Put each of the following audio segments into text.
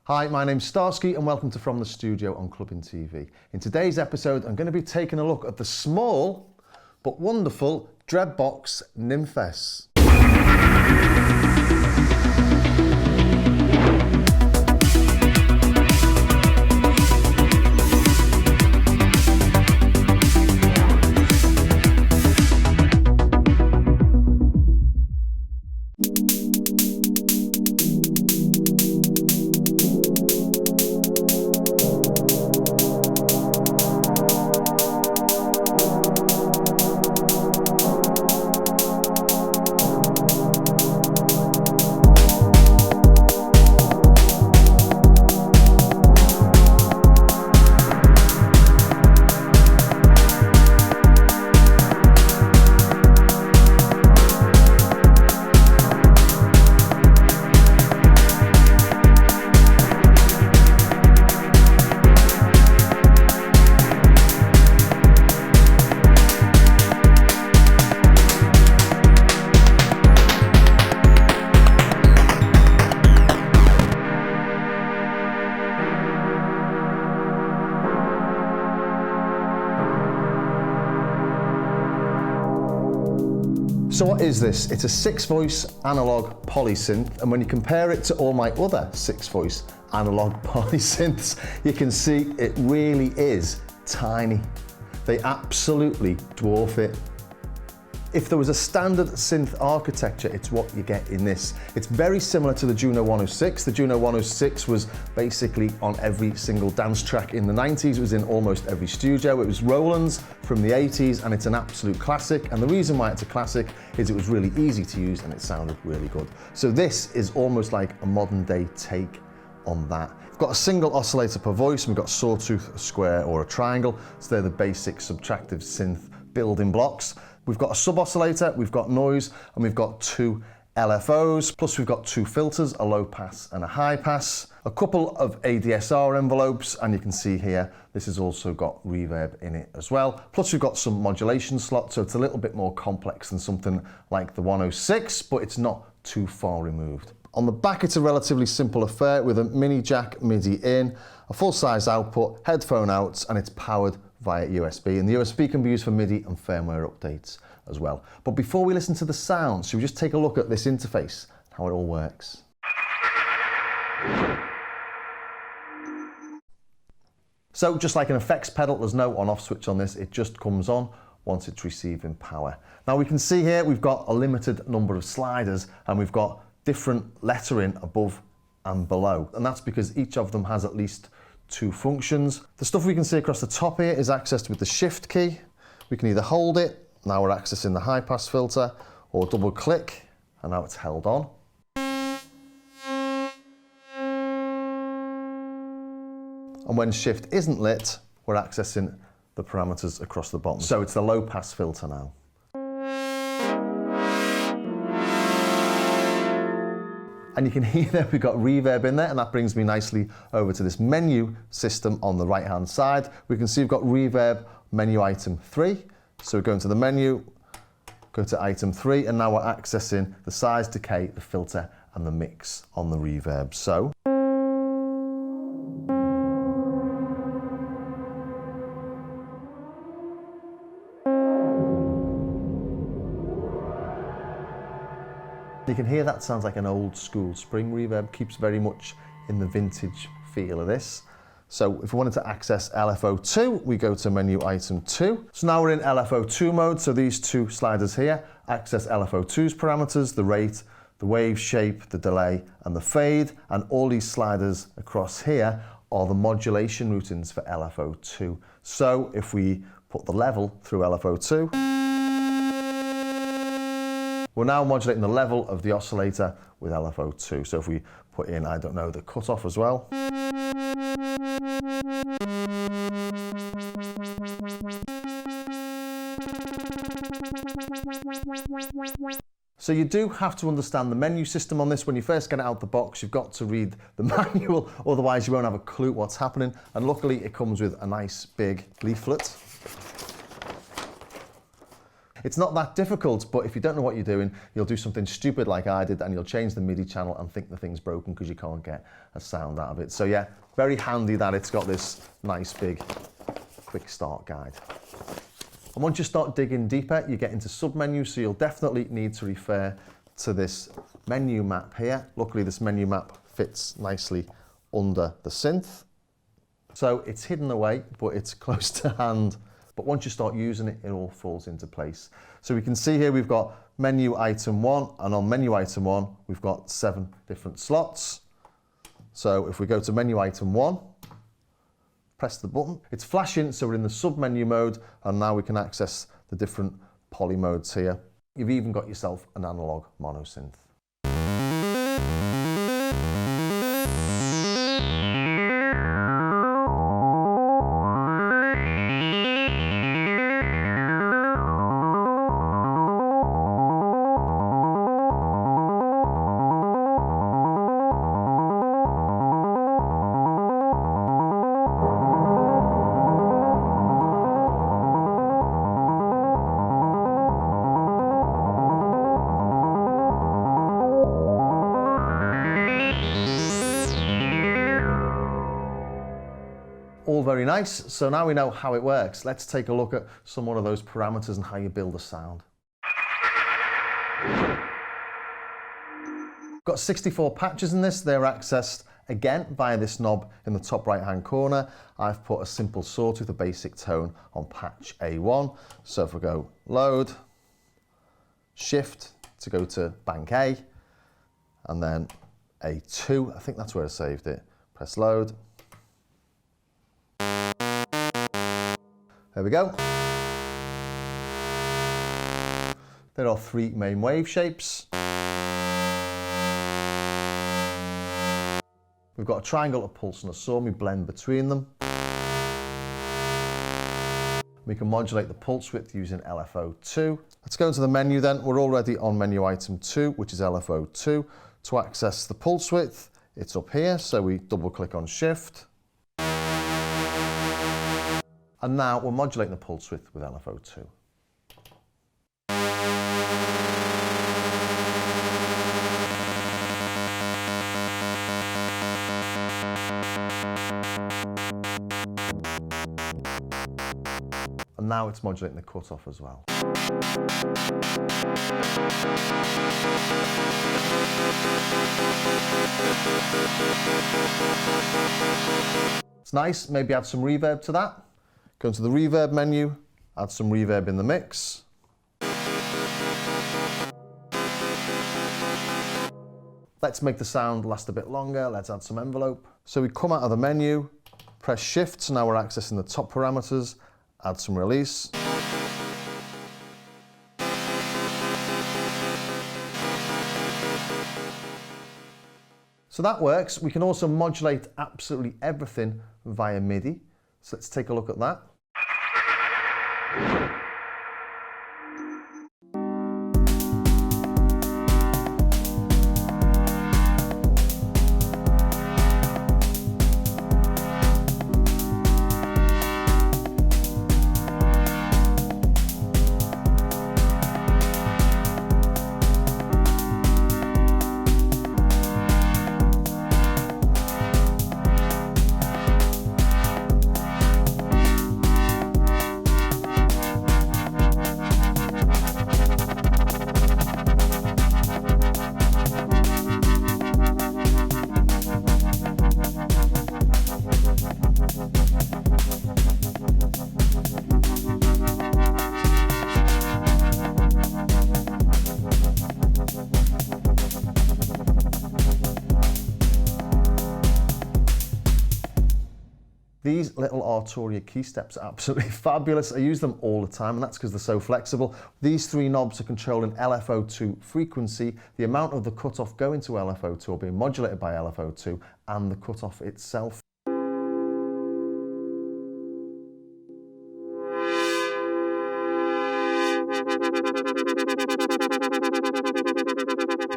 Hi, my name's Starsky and welcome to From the Studio on Clubbing TV. In today's episode, I'm going to be taking a look at the small but wonderful Dreadbox Nymphes. So what is this? It's a 6-voice analog polysynth, and when you compare it to all my other 6-voice analog polysynths, you can see it really is tiny. They absolutely dwarf it. If there was a standard synth architecture, it's what you get in this. It's very similar to the Juno 106. The Juno 106 was basically on every single dance track in the 90s. It was in almost every studio. It was Roland's from the 80s, and it's an absolute classic. And the reason why it's a classic is it was really easy to use and it sounded really good. So this is almost like a modern day take on that. We've got a single oscillator per voice, and we've got sawtooth, a square, or a triangle. So they're the basic subtractive synth building blocks. We've got a sub-oscillator, we've got noise, and we've got 2 LFOs, plus we've got 2 filters, a low pass and a high pass, a couple of ADSR envelopes, and you can see here, this has also got reverb in it as well. Plus we've got some modulation slots, so it's a little bit more complex than something like the 106, but it's not too far removed. On the back, it's a relatively simple affair with a mini jack MIDI in, a full-size output, headphone outs, and it's powered via USB, and the USB can be used for MIDI and firmware updates as well. But before we listen to the sound, should we just take a look at this interface, how it all works? So just like an effects pedal, there's no on-off switch on this, it just comes on once it's receiving power. Now we can see here we've got a limited number of sliders, and we've got different lettering above and below, and that's because each of them has at least 2 functions. The stuff we can see across the top here is accessed with the shift key. We can either hold it, now we're accessing the high pass filter, or double click, and now it's held on. And when shift isn't lit, we're accessing the parameters across the bottom. So it's the low pass filter now. And you can hear that we've got reverb in there, and that brings me nicely over to this menu system on the right hand side. We can see we've got reverb menu item 3. So we go into the menu, go to item 3, and now we're accessing the size, decay, the filter, and the mix on the reverb. So you can hear that sounds like an old school spring reverb, keeps very much in the vintage feel of this. So if we wanted to access LFO2, we go to menu item 2. So now we're in LFO2 mode, so these 2 sliders here access LFO2's parameters, the rate, the wave shape, the delay, and the fade, and all these sliders across here are the modulation routines for LFO2. So if we put the level through LFO2, we're now modulating the level of the oscillator with LFO2. So if we put in, I don't know, the cutoff as well. So you do have to understand the menu system on this. When you first get it out the box, you've got to read the manual, otherwise you won't have a clue what's happening. And luckily it comes with a nice big leaflet. It's not that difficult, but if you don't know what you're doing, you'll do something stupid like I did, and you'll change the MIDI channel and think the thing's broken because you can't get a sound out of it. So yeah, very handy that it's got this nice big quick start guide. And once you start digging deeper, you get into submenus, so you'll definitely need to refer to this menu map here. Luckily, this menu map fits nicely under the synth. So it's hidden away, but it's close to hand. But once you start using it, it all falls into place. So we can see here we've got menu item 1, and on menu item 1, we've got 7 different slots. So if we go to menu item 1, press the button, it's flashing, so we're in the sub-menu mode, and now we can access the different poly modes here. You've even got yourself an analog mono synth. All very nice. So now we know how it works. Let's take a look at some more of those parameters and how you build a sound. Got 64 patches in this. They're accessed again via this knob in the top right hand corner. I've put a simple sawtooth, a basic tone on patch A1. So if we go load, shift to go to bank A, and then A2, I think that's where I saved it. Press load. There we go. There are 3 main wave shapes. We've got a triangle, a pulse and a saw, we blend between them. We can modulate the pulse width using LFO2. Let's go into the menu then. We're already on menu item 2, which is LFO2. To access the pulse width, it's up here, so we double click on shift. And now we're modulating the pulse width with LFO2. And now it's modulating the cutoff as well. It's nice, maybe add some reverb to that. Go into the reverb menu, add some reverb in the mix. Let's make the sound last a bit longer. Let's add some envelope. So we come out of the menu, press shift, so now we're accessing the top parameters, add some release. So that works. We can also modulate absolutely everything via MIDI. So let's take a look at that. These little Arturia key steps are absolutely fabulous. I use them all the time, and that's because they're so flexible. These 3 knobs are controlling LFO2 frequency, the amount of the cutoff going to LFO2 or being modulated by LFO2, and the cutoff itself.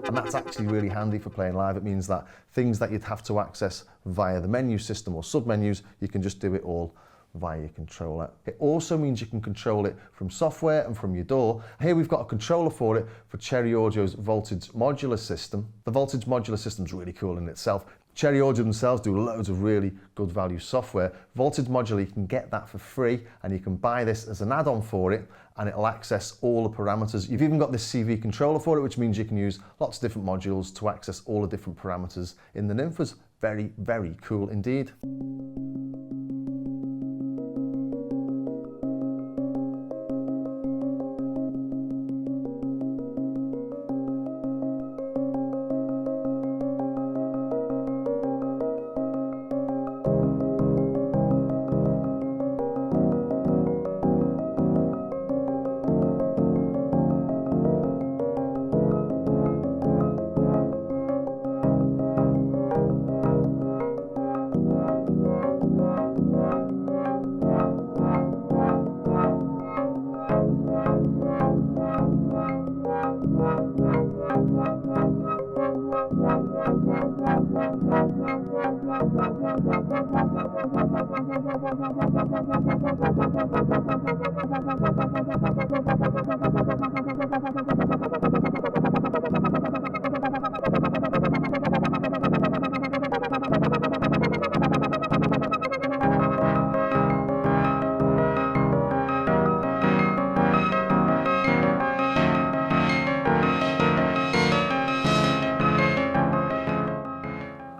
And that's actually really handy for playing live. It means that things that you'd have to access via the menu system or sub-menus, you can just do it all via your controller. It also means you can control it from software and from your DAW. Here we've got a controller for it for Cherry Audio's Voltage Modular System. The Voltage Modular System is really cool in itself. Cherry Audio themselves do loads of really good value software. Voltage Modular, you can get that for free, and you can buy this as an add-on for it, and it'll access all the parameters. You've even got this CV controller for it, which means you can use lots of different modules to access all the different parameters in the Nymphes. Very, very cool indeed.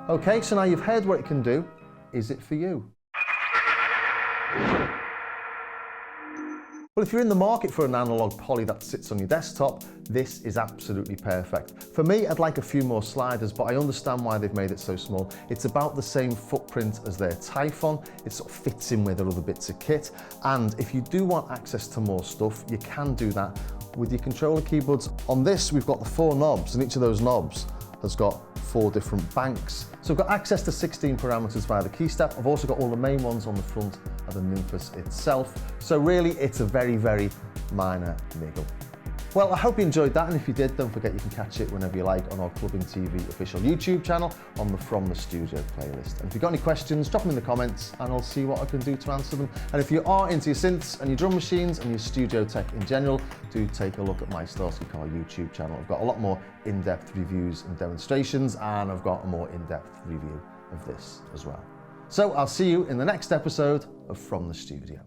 Okay, so now you've heard what it can do. Is it for you? Well, if you're in the market for an analog poly that sits on your desktop, this is absolutely perfect. For me, I'd like a few more sliders, but I understand why they've made it so small. It's about the same footprint as their Typhon. It sort of fits in with their other bits of kit. And if you do want access to more stuff, you can do that with your controller keyboards. On this, we've got the 4 knobs, and each of those knobs has got 4 different banks. So I've got access to 16 parameters via the key step. I've also got all the main ones on the front of the Nymphes itself. So really, it's a very, very minor niggle. Well, I hope you enjoyed that, and if you did, don't forget you can catch it whenever you like on our Clubbing TV official YouTube channel on the From the Studio playlist. And if you've got any questions, drop them in the comments and I'll see what I can do to answer them. And if you are into your synths and your drum machines and your studio tech in general, do take a look at my Starsky Carr YouTube channel. I've got a lot more in-depth reviews and demonstrations, and I've got a more in-depth review of this as well. So I'll see you in the next episode of From the Studio.